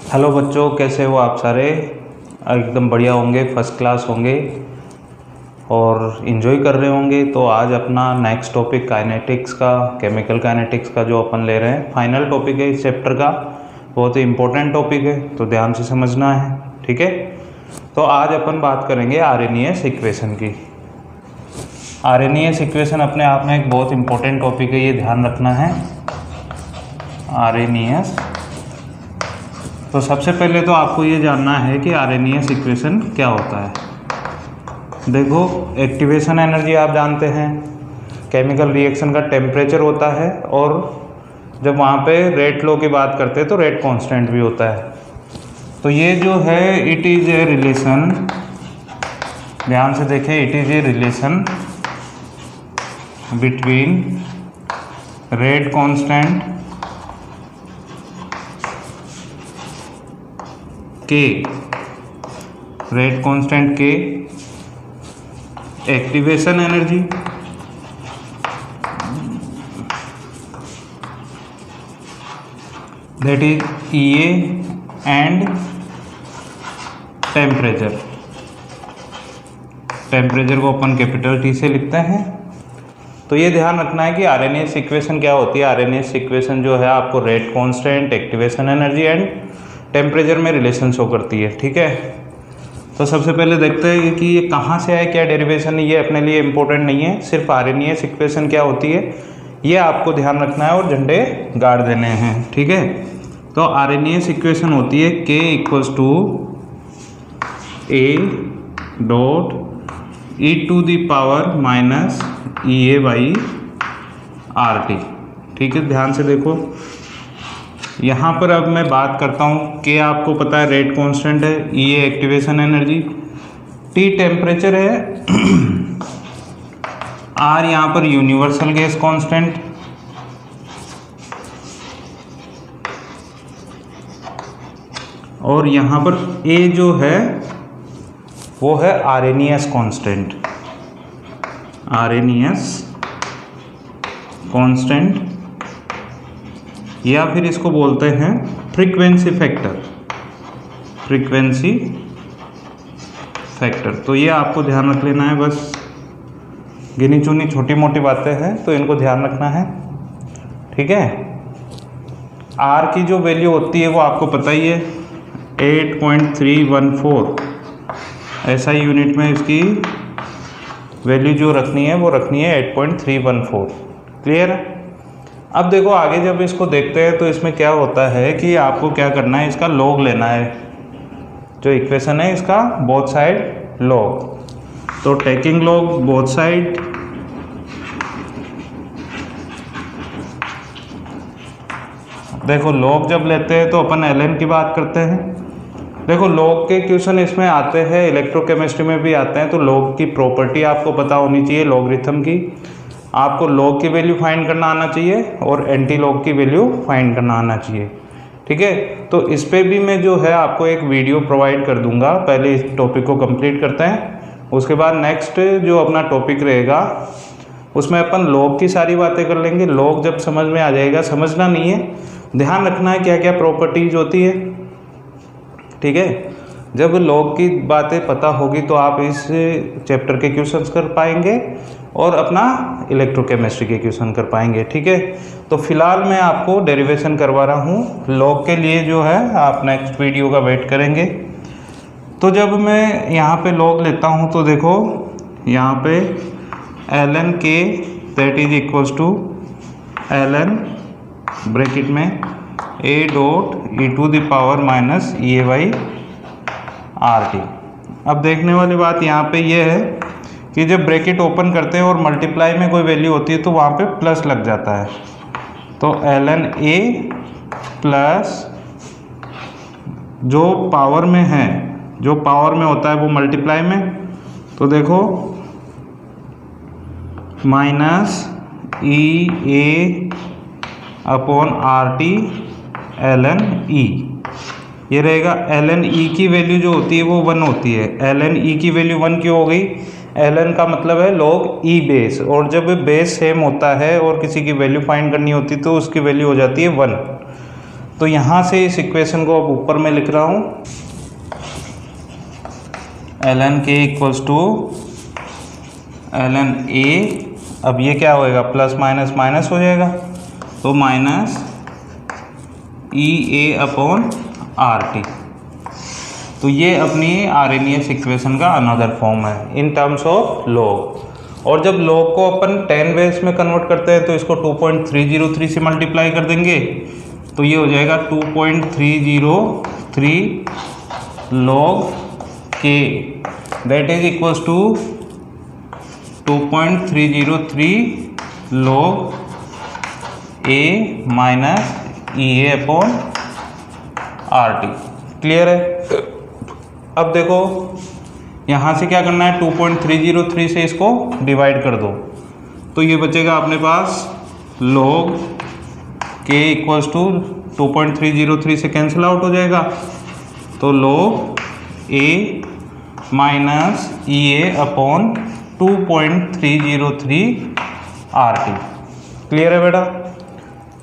Hello बच्चों, कैसे हो आप सारे। एकदम बढ़िया होंगे, फर्स्ट क्लास होंगे और इन्जॉय कर रहे होंगे। तो आज अपना नेक्स्ट टॉपिक काइनेटिक्स का, केमिकल काइनेटिक्स का जो अपन ले रहे हैं, फाइनल टॉपिक है इस चैप्टर का। बहुत ही इम्पोर्टेंट टॉपिक है, तो ध्यान से समझना है, ठीक है। तो आज अपन बात करेंगे आरएनएस इक्वेशन की। आरएनएस इक्वेशन अपने आप में एक बहुत इम्पोर्टेंट टॉपिक है, ये ध्यान रखना है। आरएनएस, तो सबसे पहले तो आपको ये जानना है कि आरएनएस इक्वेशन क्या होता है। देखो, एक्टिवेशन एनर्जी आप जानते हैं, केमिकल रिएक्शन का टेम्परेचर होता है, और जब वहाँ पे रेट लॉ की बात करते हैं तो रेट कांस्टेंट भी होता है। तो ये जो है, इट इज़ ए रिलेशन, ध्यान से देखें, it is a relation between rate constant के, रेट कांस्टेंट के, activation energy that is EA and temperature. Temperature को अपन कैपिटल T से लिखते हैं। तो ये ध्यान रखना है कि आरएनएस इक्वेशन क्या होती है। आरएनएस इक्वेशन जो है आपको rate constant, activation energy and temperature में रिलेशन शो करती है, ठीक है। तो सबसे पहले देखते हैं कि ये कहाँ से आए, क्या डेरिवेशन है। ये अपने लिए इम्पोर्टेंट नहीं है, सिर्फ आरएनएस इक्वेशन क्या होती है ये आपको ध्यान रखना है और झंडे गाड़ देने हैं, ठीक है। तो आरएनएस इक्वेशन होती है K equals to A dot e⁻ EA by RT, ठीक है। ध्यान से देखो, यहाँ पर अब मैं बात करता हूँ, K आपको पता है रेट कांस्टेंट है, EA activation energy, T temperature है, R यहाँ पर यूनिवर्सल गैस कांस्टेंट, और यहाँ पर A जो है वो है आरएनएस कांस्टेंट, आरएनएस कांस्टेंट, या फिर इसको बोलते हैं फ्रीक्वेंसी फैक्टर, फ्रीक्वेंसी फैक्टर। तो ये आपको ध्यान रख लेना है, बस गिनी चुनी छोटी मोटी बातें हैं तो इनको ध्यान रखना है, ठीक है। आर की जो वैल्यू होती है वो आपको पता ही है, 8.314 SI यूनिट में इसकी वैल्यू जो रखनी है वो रखनी है 8.314, क्लियर है। अब देखो आगे जब इसको देखते हैं तो इसमें क्या होता है कि आपको क्या करना है, इसका लॉग लेना है। जो इक्वेशन है इसका बोथ साइड लॉग, तो टेकिंग लॉग बोथ साइड, देखो लॉग जब लेते हैं तो अपन ln की बात करते हैं। देखो लॉग के क्वेश्चन इसमें आते हैं, इलेक्ट्रोकेमिस्ट्री में भी आते हैं, तो लॉग की प्रॉपर्टी आपको पता होनी चाहिए, लॉगरिथम की। आपको लॉग की वैल्यू फाइंड करना आना चाहिए और एंटी लॉग की वैल्यू फाइंड करना आना चाहिए, ठीक है। तो इस पे भी मैं जो है आपको एक वीडियो प्रोवाइड कर दूंगा। पहले इस टॉपिक को कंप्लीट करते हैं, उसके बाद नेक्स्ट जो अपना टॉपिक रहेगा उसमें अपन लॉग की सारी बातें कर लेंगे। लॉग जब समझ में आ जाएगा, समझना नहीं है, ध्यान रखना है क्या क्या प्रॉपर्टीज होती है, ठीक है। जब लॉग की बातें पता होगी तो आप इस चैप्टर के क्वेश्चंस कर पाएंगे और अपना इलेक्ट्रोकेमिस्ट्री के क्वेश्चन कर पाएंगे, ठीक है। तो फिलहाल मैं आपको डेरिवेशन करवा रहा हूँ लॉग के लिए, जो है आप नेक्स्ट वीडियो का वेट करेंगे। तो जब मैं यहाँ पे लॉग लेता हूँ तो देखो यहाँ पे ln K that is equals to ln bracket में A dot e⁻ EA RT। अब देखने वाली बात यहाँ पे ये है कि जब ब्रैकेट ओपन करते हैं और मल्टीप्लाई में कोई वैल्यू होती है तो वहाँ पे प्लस लग जाता है। तो ln A प्लस जो पावर में है, जो पावर में होता है वो मल्टीप्लाई में, तो देखो minus EA upon RT ln E, ये रहेगा। ln E की वैल्यू जो होती है वो 1 होती है। ln E की वैल्यू 1 क्यों हो गई? ln का मतलब है log E बेस, और जब बेस सेम होता है और किसी की वैल्यू फाइंड करनी होती है तो उसकी वैल्यू हो जाती है 1। तो यहाँ से इस इक्वेशन को अब ऊपर में लिख रहा हूँ, ln k equals to ln a। अब ये क्या होएगा, प्लस माइनस माइनस हो जाएगा, तो minus E A upon R T. तो ये अपनी आरएनएस इक्वेशन का अनदर फॉर्म है इन टर्म्स ऑफ लॉग। और जब लॉग को अपन 10 बेस में कन्वर्ट करते हैं तो इसको 2.303 से मल्टीप्लाई कर देंगे, तो ये हो जाएगा 2.303 log K, that is equals to 2.303 log A minus E A upon R T. Clear है? अब देखो यहाँ से क्या करना है, 2.303 से इसको डिवाइड कर दो, तो ये बचेगा अपने पास log k इक्वल्स टू 2.303 से कैंसिल आउट हो जाएगा, तो log a minus E A upon 2.303 R T. Clear है बेटा?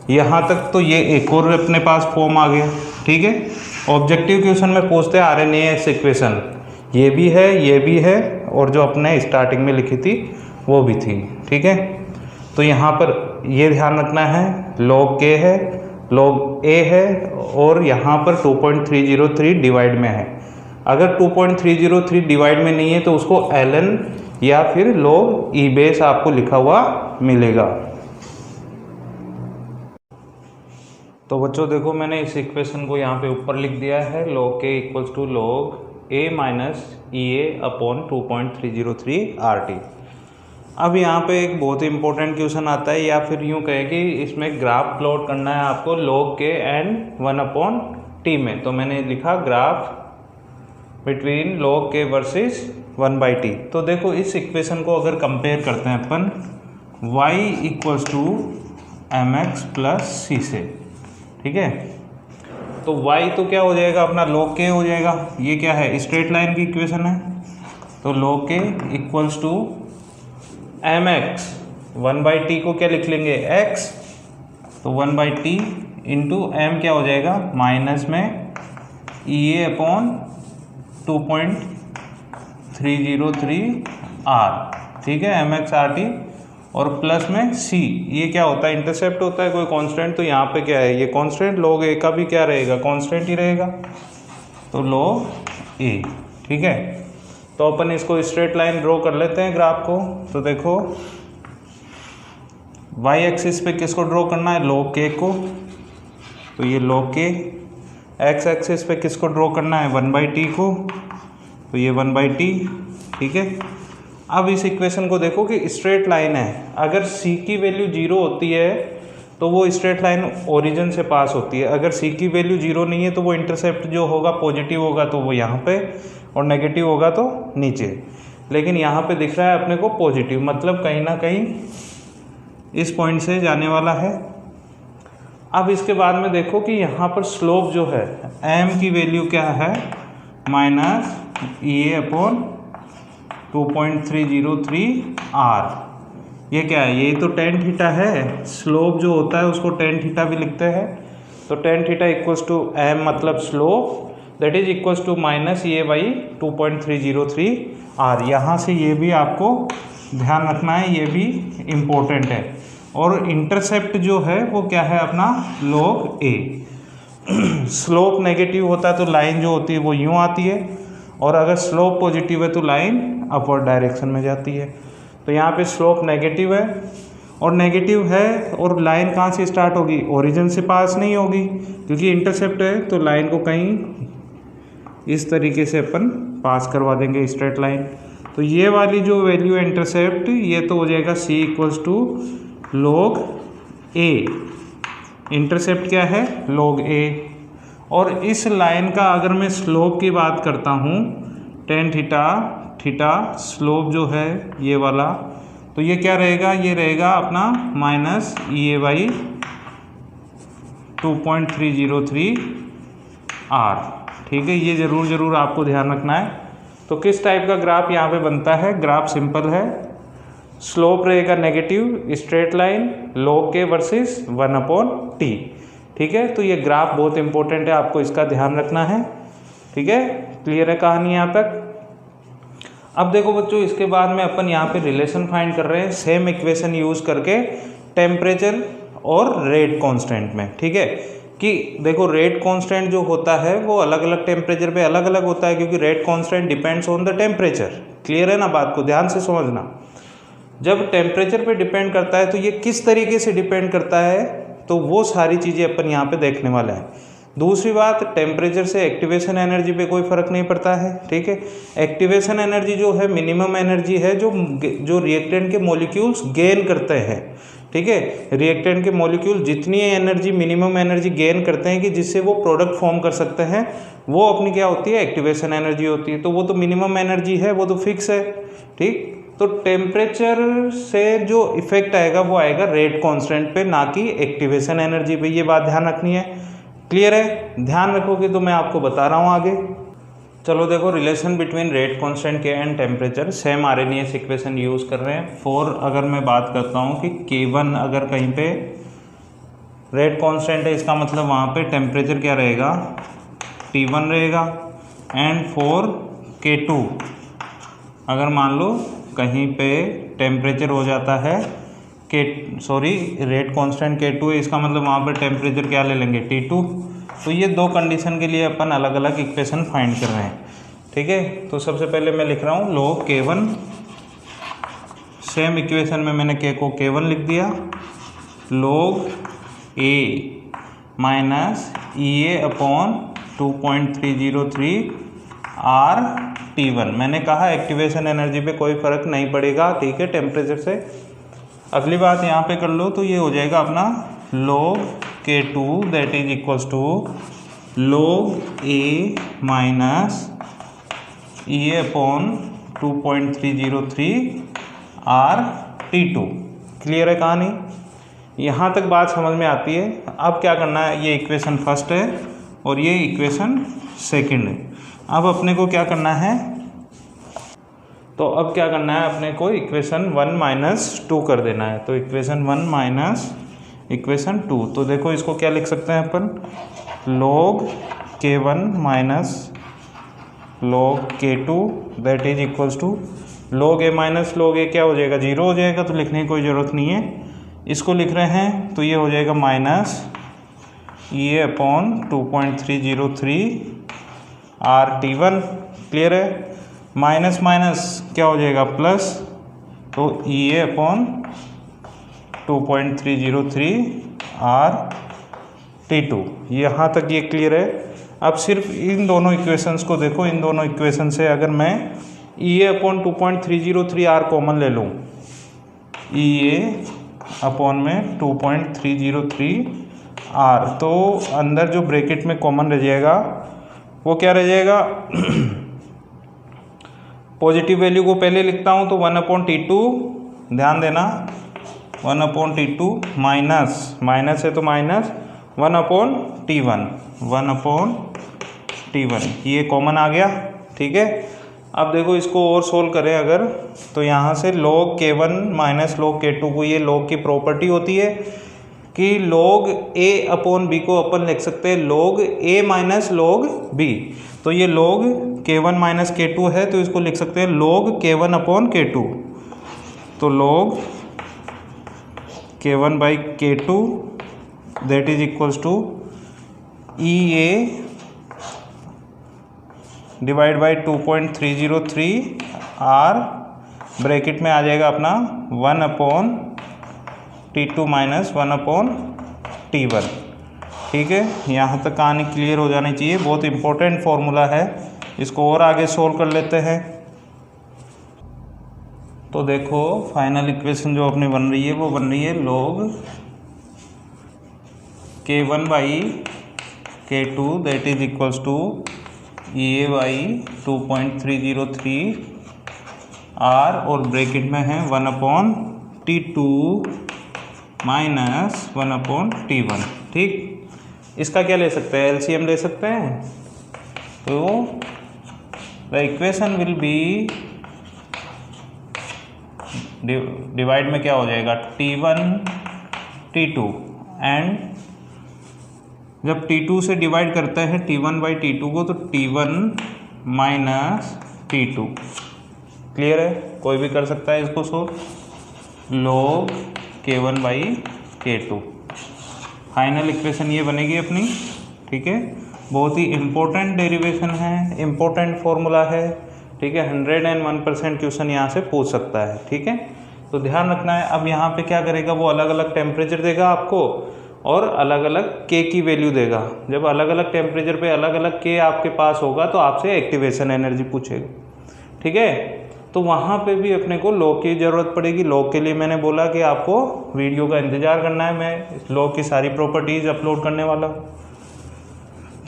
यहाँ तक तो ये एक और अपने पास फॉर्म आ गया। ठीक है, ऑब्जेक्टिव क्वेश्चन में पूछते हैं आरएनएस इक्वेशन, ये भी है, ये भी है, और जो अपने स्टार्टिंग में लिखी थी वो भी थी। ठीक है, तो यहाँ पर ये ध्यान रखना है, log k है, log a है, और यहाँ पर 2.303 डिवाइड में है। अगर 2.303 डिवाइड में नहीं है तो उसको ln या फिर log e बेस आपको लिखा हुआ मिलेगा। तो बच्चों देखो, मैंने इस इक्वेशन को यहाँ पे ऊपर लिख दिया है, log k equals to log a minus E A upon 2.303 R T. अब यहाँ पे एक बहुत ही इंपॉर्टेंट क्वेश्चन आता है, या फिर यूँ कहें कि इसमें ग्राफ प्लॉट करना है आपको log k and 1 upon T में। तो मैंने लिखा graph between log k versus 1/t। तो देखो इस इक्वेशन को अगर कंपेयर करते हैं अपन y equals to mx plus C से, ठीक है, तो y तो क्या हो जाएगा अपना log k हो जाएगा। ये क्या है, स्ट्रेट लाइन की इक्वेशन है, तो log k equals to mx, 1/t को क्या लिख लेंगे x, तो 1/t इंटू m क्या हो जाएगा माइनस में ई ए अपॉन 2.303 r। ठीक है, mx आर टी, और प्लस में c, ये क्या होता है, इंटरसेप्ट होता है कोई कांस्टेंट। तो यहाँ पे क्या है, ये कांस्टेंट log a का भी क्या रहेगा, कांस्टेंट ही रहेगा, तो log a। ठीक है, तो अपन इसको स्ट्रेट लाइन ड्रॉ कर लेते हैं ग्राफ को। तो देखो y एक्सिस पे किसको ड्रॉ करना है, log k को, तो ये log k। x एक्सिस पे किसको ड्रॉ करना है, 1/t को, तो ये 1/t। ठीक है, अब इस इक्वेशन को देखो कि स्ट्रेट लाइन है, अगर c की वैल्यू 0 होती है तो वो स्ट्रेट लाइन ओरिजिन से पास होती है। अगर c की वैल्यू 0 नहीं है तो वो इंटरसेप्ट जो होगा पॉजिटिव होगा तो वो यहाँ पे, और नेगेटिव होगा तो नीचे। लेकिन यहाँ पे दिख रहा है अपने को पॉजिटिव, मतलब कहीं ना कहीं इस पॉइंट से जाने वाला है। अब इसके बाद में देखो कि यहाँ पर स्लोप जो है m की वैल्यू क्या है, minus E A upon 2.303 r। ये क्या है, ये तो tan थीटा है, स्लोप जो होता है उसको tan थीटा भी लिखते हैं। तो tan theta equals to m मतलब slope, that is equals to minus ये बाई 2.303 r। यहाँ से ये भी आपको ध्यान रखना है, ये भी इम्पोर्टेंट है। और इंटरसेप्ट जो है वो क्या है अपना log a। स्लोप नेगेटिव होता है तो लाइन जो होती है वो यूँ आती है, और अगर स्लोप पॉजिटिव है तो लाइन अपवर्ड डायरेक्शन में जाती है। तो यहाँ पे स्लोप नेगेटिव है, और नेगेटिव है, और लाइन कहाँ से स्टार्ट होगी, ओरिजिन से पास नहीं होगी, क्योंकि इंटरसेप्ट है तो लाइन को कहीं इस तरीके से अपन पास करवा देंगे स्ट्रेट लाइन। तो ये वाली जो वैल्यू है इंटरसेप्ट, ये तो हो जाएगा c equals to log a। Intercept क्या है, log a। और इस लाइन का अगर मैं स्लोप की बात करता हूँ, tan थीटा, थीटा स्लोप जो है ये वाला, तो ये क्या रहेगा, ये रहेगा अपना minus E A by 2.303 r। ठीक है, ये ज़रूर आपको ध्यान रखना है। तो किस टाइप का ग्राफ यहाँ पे बनता है, ग्राफ सिंपल है, स्लोप रहेगा negative, straight line, log k versus 1/t। ठीक है, तो ये ग्राफ बहुत इंपॉर्टेंट है, आपको इसका ध्यान रखना है। ठीक है, क्लियर है कहानी यहाँ तक। अब देखो बच्चों, इसके बाद में अपन यहाँ पे रिलेशन फाइंड कर रहे हैं सेम इक्वेशन यूज करके टेम्परेचर और रेट कांस्टेंट में। ठीक है, कि देखो रेट कांस्टेंट जो होता है वो अलग अलग टेम्परेचर पे अलग अलग होता है, क्योंकि rate constant depends on the temperature. Clear है ना, बात को ध्यान से समझना। जब टेम्परेचर पे डिपेंड करता है तो ये किस तरीके से डिपेंड करता है, तो वो सारी चीज़ें अपन यहाँ पे देखने वाले हैं। दूसरी बात, टेम्परेचर से एक्टिवेशन एनर्जी पे कोई फर्क नहीं पड़ता है। ठीक है, एक्टिवेशन एनर्जी जो है मिनिमम एनर्जी है जो रिएक्टेंट के मॉलिक्यूल्स गेन करते हैं। ठीक है, रिएक्टेंट के मॉलिक्यूल जितनी एनर्जी मिनिमम एनर्जी गेन करते हैं कि जिससे वो प्रोडक्ट फॉर्म कर सकते हैं, वो अपनी क्या होती है, एक्टिवेशन एनर्जी होती है। तो वो तो मिनिमम एनर्जी है, वो तो फिक्स है। ठीक, तो टेम्परेचर से जो इफेक्ट आएगा वो आएगा रेट कांस्टेंट पे, ना कि एक्टिवेशन एनर्जी पे। ये बात ध्यान रखनी है। क्लियर है, ध्यान रखोगे तो मैं आपको बता रहा हूँ आगे। चलो देखो, रिलेशन बिटवीन रेट कांस्टेंट के and temperature, same RNS equation use कर रहे हैं। फॉर अगर मैं बात करता हूँ कि K1 अगर कहीं पे रेट कांस्टेंट है, इसका मतलब वहाँ पे टेम्परेचर क्या रहेगा, T1 रहेगा। एंड फॉर K2 अगर मान लो कहीं पे टेम्परेचर हो जाता है रेट कांस्टेंट K2 है, इसका मतलब वहाँ पे टेम्परेचर क्या ले लेंगे, T2। तो ये दो कंडीशन के लिए अपन अलग अलग इक्वेशन फाइंड कर रहे हैं। ठीक है, तो सबसे पहले मैं लिख रहा हूँ log K1, सेम इक्वेशन में मैंने K को K1 लिख दिया, log A minus EA upon 2.303 R T1। मैंने कहा एक्टिवेशन एनर्जी पे कोई फर्क नहीं पड़ेगा। ठीक है, टेम्परेचर से। अगली बात यहाँ पे कर लो, तो ये हो जाएगा अपना log K2 that is equals to log A minus EA upon 2.303 R T2। Clear है कहानी, यहाँ तक बात समझ में आती है। अब क्या करना है, ये इक्वेशन फर्स्ट है और ये इक्वेशन सेकंड है। अब अपने को क्या करना है, तो अब क्या करना है अपने को इक्वेशन 1 माइनस 2 कर देना है। तो इक्वेशन 1 माइनस इक्वेशन 2, तो देखो इसको क्या लिख सकते हैं अपन, log K1 minus log K2 that is equals to log A minus log A क्या हो जाएगा, 0 हो जाएगा, तो लिखने की कोई ज़रूरत नहीं है। इसको लिख रहे हैं तो ये हो जाएगा minus EA upon 2.303 R T1। Clear है, माइनस माइनस क्या हो जाएगा प्लस, तो EA अपॉन 2.303 R T2। यहाँ तक ये क्लियर है। अब सिर्फ इन दोनों इक्वेशंस को देखो, इन दोनों इक्वेशन से अगर मैं EA अपॉन 2.303 R कॉमन ले लूँ, EA अपॉन में 2.303 R, तो अंदर जो ब्रैकेट में कॉमन रह जाएगा वो क्या रह जाएगा, पॉजिटिव वैल्यू को पहले लिखता हूँ तो 1/T2, ध्यान देना 1/T2 माइनस माइनस है तो माइनस 1/T1, 1/T1, ये कॉमन आ गया। ठीक है, अब देखो इसको और सोल्व करें अगर, तो यहाँ से log K1 minus log K2 को, ये log की प्रॉपर्टी होती है कि log A अपॉन B को अपन लिख सकते हैं log A minus log B। तो ये log K1 माइनस K2 है, तो इसको लिख सकते हैं log K1 अपॉन K2। तो log K1 by K2 that is equals to EA divide by 2.303 R, bracket में आ जाएगा अपना 1/T2 माइनस 1/T1। ठीक है, यहाँ तक कहानी क्लियर हो जानी चाहिए, बहुत इंपॉर्टेंट फॉर्मूला है। इसको और आगे सोल्व कर लेते हैं। तो देखो फाइनल इक्वेशन जो अपनी बन रही है वो बन रही है log K1 by K2 that is equals to EA by 2.303 R, और ब्रैकेट में है 1/T2 माइनस 1/T1। ठीक, इसका क्या ले सकते हैं, LCM ले सकते हैं। तो the equation will be divide में क्या हो जाएगा T1 T2 एंड जब T2 से डिवाइड करते हैं T1/T2 को, तो T1 माइनस T2। क्लियर है? कोई भी कर सकता है इसको solve. log K1/K2 final equation ये बनेगी अपनी। ठीक है, बहुत ही इम्पोर्टेंट डेरिवेशन है, इम्पोर्टेंट फॉर्मूला है। ठीक है, 101% क्वेश्चन यहाँ से पूछ सकता है। ठीक है, तो ध्यान रखना है। अब यहाँ पे क्या करेगा, वो अलग अलग टेम्परेचर देगा आपको और अलग अलग के की वैल्यू देगा। जब अलग अलग टेम्परेचर पे अलग अलग के आपके पास होगा तो आपसे एक्टिवेशन एनर्जी पूछेगा। ठीक है, तो वहाँ पे भी अपने को लॉग की ज़रूरत पड़ेगी। लॉग के लिए मैंने बोला कि आपको वीडियो का इंतज़ार करना है, मैं लॉग की सारी प्रॉपर्टीज़ अपलोड करने वाला हूँ।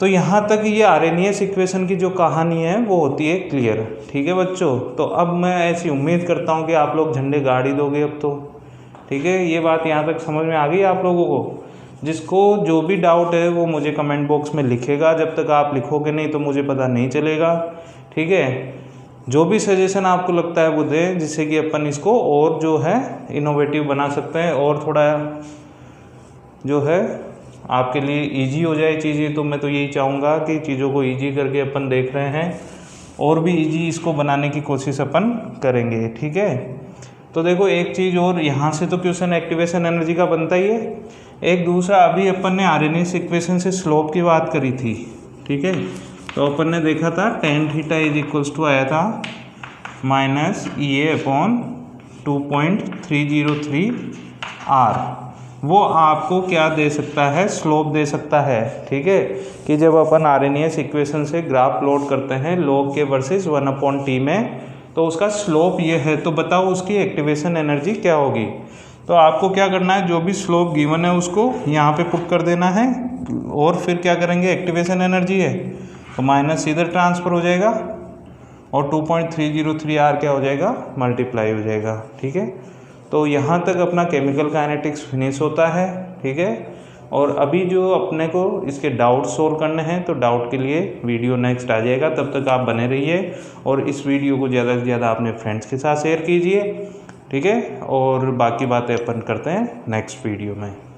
तो यहाँ तक ये आरएनएस इक्वेशन की जो कहानी है वो होती है क्लियर। ठीक है बच्चों, तो अब मैं ऐसी उम्मीद करता हूँ कि आप लोग झंडे गाड़ ही दोगे अब तो। ठीक है, ये बात यहाँ तक समझ में आ गई आप लोगों को? जिसको जो भी डाउट है वो मुझे कमेंट बॉक्स में लिखेगा। जब तक आप लिखोगे नहीं तो मुझे पता नहीं चलेगा। ठीक है, जो भी सजेशन आपको लगता है वो दें, जिससे कि अपन इसको और जो है इनोवेटिव बना सकते हैं और थोड़ा जो है आपके लिए इजी हो जाए चीज़ें। तो मैं तो यही चाहूँगा कि चीज़ों को इजी करके अपन देख रहे हैं और भी इजी इसको बनाने की कोशिश अपन करेंगे। ठीक है, तो देखो एक चीज़ और, यहाँ से तो क्वेश्चन एक्टिवेशन एनर्जी का बनता ही है। एक दूसरा, अभी अपन ने आरएनएस इक्वेशन से स्लोप की बात करी थी। ठीक है, तो अपन ने देखा था tan theta is equals to आया था -EA/2.303 R। वो आपको क्या दे सकता है, स्लोप दे सकता है। ठीक है, कि जब अपन आरएनएस इक्वेशन से ग्राफ प्लॉट करते हैं log के वर्सेस 1/T में, तो उसका स्लोप ये है, तो बताओ उसकी एक्टिवेशन एनर्जी क्या होगी। तो आपको क्या करना है, जो भी स्लोप गिवन है उसको यहाँ पे पुट कर देना है और फिर क्या करेंगे, एक्टिवेशन एनर्जी है तो माइनस इधर ट्रांसफ़र हो जाएगा और 2.303 R क्या हो जाएगा, मल्टीप्लाई हो जाएगा। ठीक है, तो यहाँ तक अपना केमिकल काइनेटिक्स फिनिश होता है। ठीक है, और अभी जो अपने को इसके डाउट सोल्व करने हैं तो डाउट के लिए वीडियो नेक्स्ट आ जाएगा। तब तक आप बने रहिए और इस वीडियो को ज़्यादा से ज़्यादा अपने फ्रेंड्स के साथ शेयर कीजिए। ठीक है, और बाकी बातें अपन करते हैं नेक्स्ट वीडियो में।